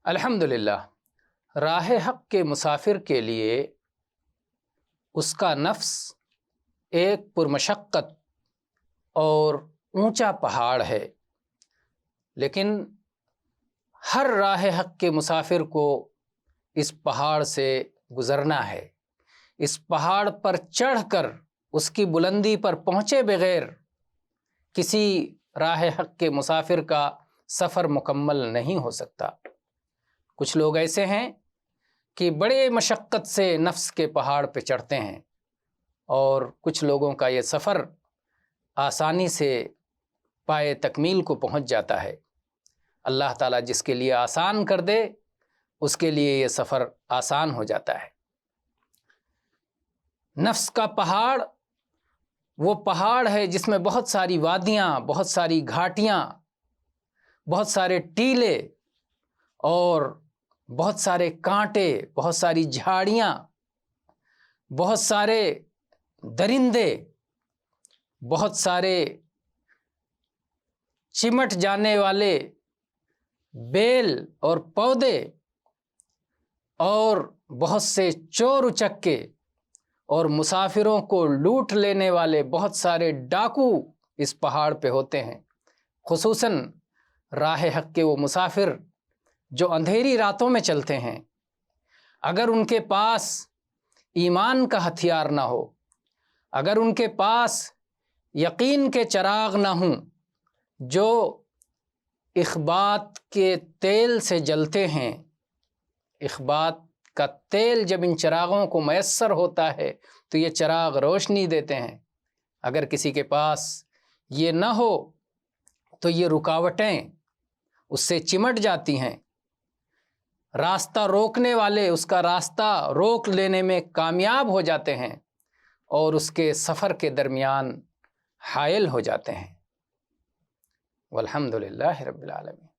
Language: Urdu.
الحمدللہ، راہ حق کے مسافر کے لیے اس کا نفس ایک پرمشقت اور اونچا پہاڑ ہے، لیکن ہر راہ حق کے مسافر کو اس پہاڑ سے گزرنا ہے۔ اس پہاڑ پر چڑھ کر اس کی بلندی پر پہنچے بغیر کسی راہ حق کے مسافر کا سفر مکمل نہیں ہو سکتا۔ کچھ لوگ ایسے ہیں کہ بڑے مشقت سے نفس کے پہاڑ پہ چڑھتے ہیں، اور کچھ لوگوں کا یہ سفر آسانی سے پائے تکمیل کو پہنچ جاتا ہے۔ اللہ تعالیٰ جس کے لیے آسان کر دے اس کے لیے یہ سفر آسان ہو جاتا ہے۔ نفس کا پہاڑ وہ پہاڑ ہے جس میں بہت ساری وادیاں، بہت ساری گھاٹیاں، بہت سارے ٹیلے اور بہت سارے کانٹے، بہت ساری جھاڑیاں، بہت سارے درندے، بہت سارے چمٹ جانے والے بیل اور پودے، اور بہت سے چور اچکے اور مسافروں کو لوٹ لینے والے بہت سارے ڈاکو اس پہاڑ پہ ہوتے ہیں۔ خصوصاً راہ حق کے وہ مسافر جو اندھیری راتوں میں چلتے ہیں، اگر ان کے پاس ایمان کا ہتھیار نہ ہو، اگر ان کے پاس یقین کے چراغ نہ ہوں جو اخبات کے تیل سے جلتے ہیں، اخبات کا تیل جب ان چراغوں کو میسر ہوتا ہے تو یہ چراغ روشنی دیتے ہیں، اگر کسی کے پاس یہ نہ ہو تو یہ رکاوٹیں اس سے چمٹ جاتی ہیں۔ راستہ روکنے والے اس کا راستہ روک لینے میں کامیاب ہو جاتے ہیں اور اس کے سفر کے درمیان حائل ہو جاتے ہیں۔ والحمدللہ رب العالمین۔